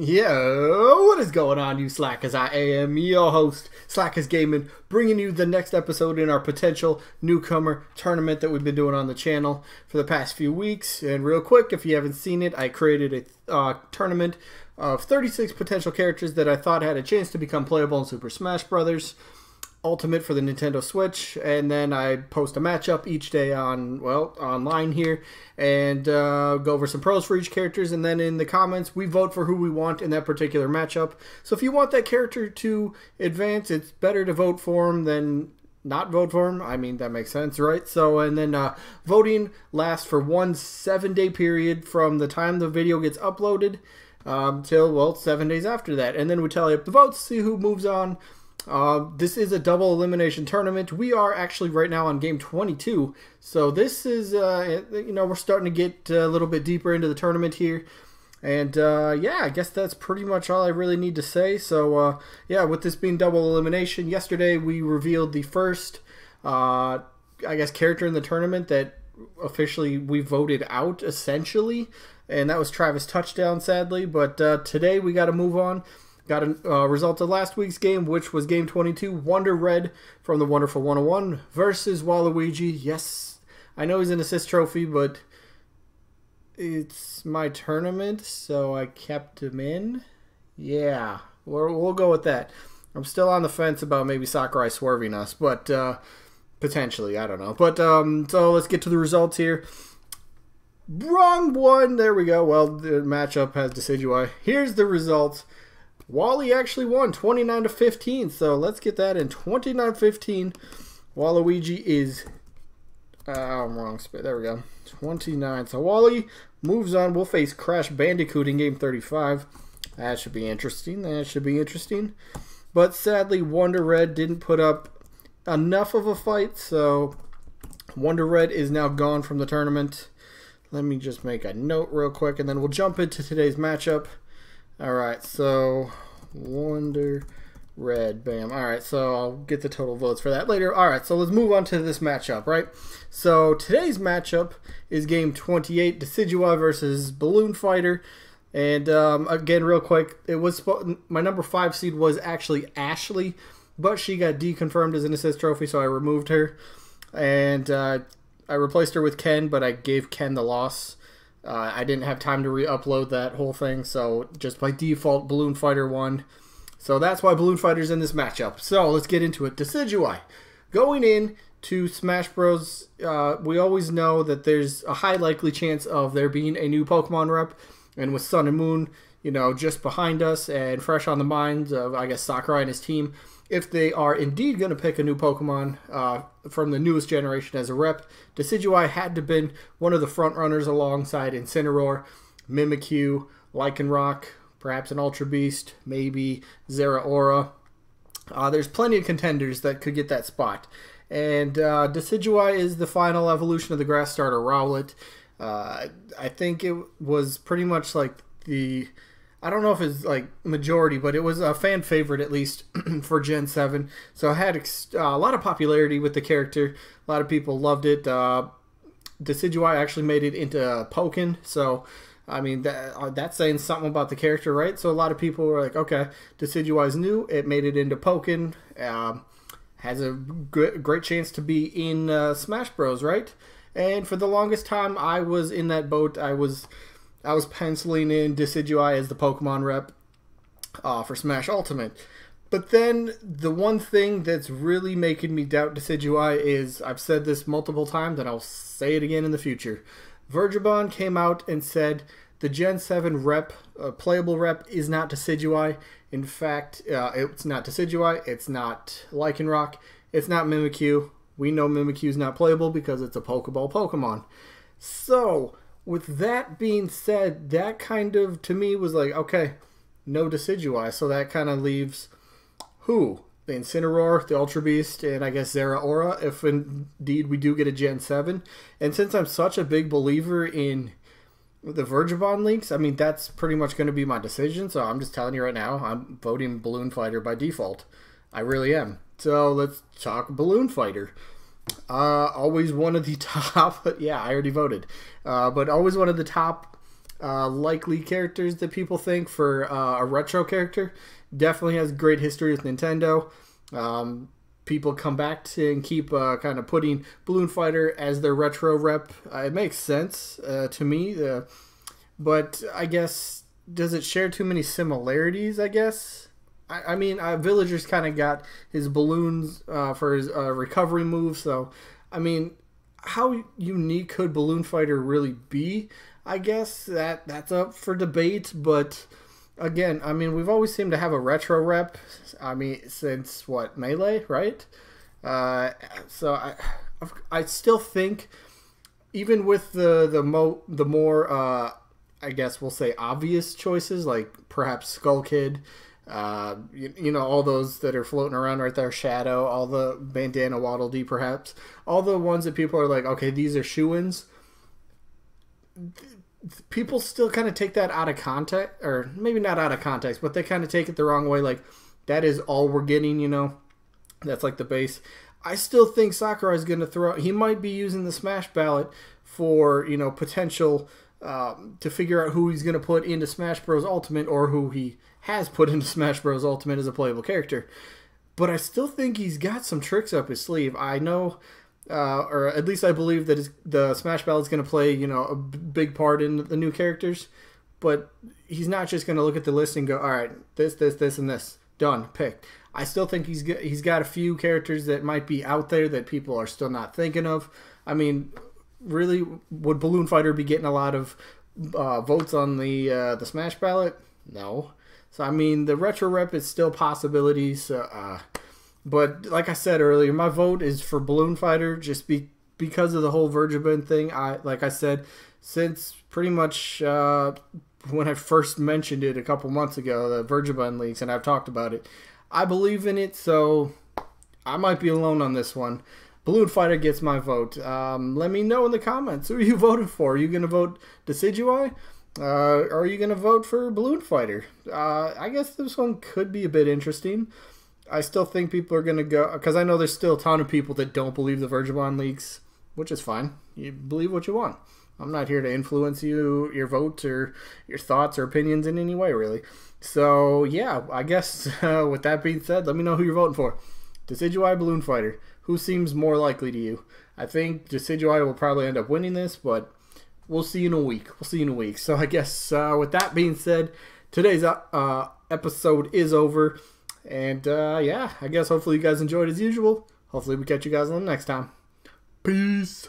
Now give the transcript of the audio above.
Yo, what is going on, you Slackers? I am your host, Slackerz Gaming, bringing you the next episode in our potential newcomer tournament that we've been doing on the channel for the past few weeks. And real quick, if you haven't seen it, I created a tournament of 36 potential characters that I thought had a chance to become playable in Super Smash Bros. Ultimate for the Nintendo Switch, and then I post a matchup each day on, well, online here, and go over some pros for each characters, and then in the comments we vote for who we want in that particular matchup. So if you want that character to advance, it's better to vote for him than not vote for him. I mean, that makes sense, right? So, and then voting lasts for 1 7-day period from the time the video gets uploaded till, well, 7 days after that, and then we tally up the votes, see who moves on. This is a double elimination tournament. We are actually right now on game 22, so this is, you know, we're starting to get a little bit deeper into the tournament here, and yeah, I guess that's pretty much all I really need to say. So yeah, with this being double elimination, yesterday we revealed the first, I guess, character in the tournament that officially we voted out, essentially, and that was Travis Touchdown, sadly, but today we got to move on. Got a result of last week's game, which was game 22, Wonder Red from the Wonderful 101 versus Waluigi. Yes, I know he's an assist trophy, but it's my tournament, so I kept him in. Yeah, we'll go with that. I'm still on the fence about maybe Sakurai swerving us, but potentially, I don't know. But so let's get to the results here. Wrong one. There we go. Well, the matchup has Decidueye. Here's the results. Wally actually won 29-15, so let's get that in. 29-15. Waluigi is wrong spot. There we go. 29. So Wally moves on. We'll face Crash Bandicoot in game 35. That should be interesting. That should be interesting. But sadly, Wonder Red didn't put up enough of a fight, so Wonder Red is now gone from the tournament. Let me just make a note real quick, and then we'll jump into today's matchup. Alright, so Wonder Red, bam. Alright, so I'll get the total votes for that later. Alright, so let's move on to this matchup, right? So today's matchup is game 28, Decidueye versus Balloon Fighter. And again, real quick, it was my number 5 seed was actually Ashley, but she got deconfirmed as an assist trophy, so I removed her. And I replaced her with Ken, but I gave Ken the loss. I didn't have time to re-upload that whole thing, so just by default, Balloon Fighter won. So that's why Balloon Fighter's in this matchup. So let's get into it. Decidueye. Going in to Smash Bros, we always know that there's a high likely chance of there being a new Pokemon rep, and with Sun and Moon, you know, just behind us and fresh on the minds of, I guess, Sakurai and his team, if they are indeed going to pick a new Pokemon from the newest generation as a rep, Decidueye had to have been one of the front runners alongside Incineroar, Mimikyu, Lycanroc, perhaps an Ultra Beast, maybe Zeraora. There's plenty of contenders that could get that spot. And Decidueye is the final evolution of the grass starter Rowlet. I think it was pretty much like the... I don't know if it's like majority, but it was a fan favorite at least for Gen 7. So it had a lot of popularity with the character. A lot of people loved it. Decidueye actually made it into Pokken. So, I mean, that's saying something about the character, right? So a lot of people were like, okay, Decidueye's new. It made it into Pokken. Has a great chance to be in Smash Bros, right? And for the longest time, I was in that boat. I was penciling in Decidueye as the Pokemon rep for Smash Ultimate. But then the one thing that's really making me doubt Decidueye is, I've said this multiple times and I'll say it again in the future. Vergibon came out and said the Gen 7 rep, playable rep, is not Decidueye. In fact, it's not Decidueye, it's not Lycanroc, it's not Mimikyu. We know Mimikyu's not playable because it's a Pokeball Pokemon. So, with that being said, that kind of, to me, was like, okay, no Decidueye. So that kind of leaves who? The Incineroar, the Ultra Beast, and I guess Zeraora, if indeed we do get a Gen 7. And since I'm such a big believer in the Vergibon leaks, I mean, that's pretty much going to be my decision. So I'm just telling you right now, I'm voting Balloon Fighter by default. I really am. So let's talk Balloon Fighter. Always one of the top, yeah, I already voted, but always one of the top likely characters that people think for a retro character. Definitely has great history with Nintendo. People come back to and keep kind of putting Balloon Fighter as their retro rep. It makes sense to me. But I guess, does it share too many similarities, I guess? I mean, Villager's kind of got his balloons for his recovery move, so, I mean, how unique could Balloon Fighter really be? I guess that's up for debate, but again, I mean, we've always seemed to have a retro rep. I mean, since what, Melee, right? So I still think, even with the more I guess we'll say obvious choices, like perhaps Skull Kid, you know, all those that are floating around right there, Shadow, all the Bandana Waddle Dee, perhaps, all the ones that people are like, okay, these are shoo-ins. People still kind of take that out of context, or maybe not out of context, but they kind of take it the wrong way. Like, that is all we're getting, you know? That's like the base. I still think Sakurai is going to throw... He might be using the Smash ballot for, you know, potential... to figure out who he's going to put into Smash Bros. Ultimate, or who he has put into Smash Bros. Ultimate as a playable character. But I still think he's got some tricks up his sleeve. I know... or at least I believe that the Smash Ballot is going to play, you know, a big part in the new characters. But he's not just going to look at the list and go, all right, this, and this. Done. Picked. I still think he's got a few characters that might be out there that people are still not thinking of. I mean, really, would Balloon Fighter be getting a lot of votes on the Smash Ballot? No. So, I mean, the retro rep is still possibilities. But like I said earlier, my vote is for Balloon Fighter just because of the whole Vergibin thing. Like I said, since pretty much when I first mentioned it a couple months ago, the Vergibin leaks, and I've talked about it, I believe in it, so I might be alone on this one. Balloon Fighter gets my vote. Let me know in the comments. Who are you voting for? Are you going to vote Decidueye? Or are you going to vote for Balloon Fighter? I guess this one could be a bit interesting. I still think people are going to go, because I know there's still a ton of people that don't believe the Vergibon leaks, which is fine. You believe what you want. I'm not here to influence your vote or your thoughts or opinions in any way, really. So, yeah, I guess with that being said, let me know who you're voting for. Decidueye, Balloon Fighter. Who seems more likely to you? I think Decidueye will probably end up winning this, but we'll see in a week. So I guess with that being said, today's episode is over. And, yeah, I guess hopefully you guys enjoyed as usual. Hopefully we catch you guys on the next time. Peace.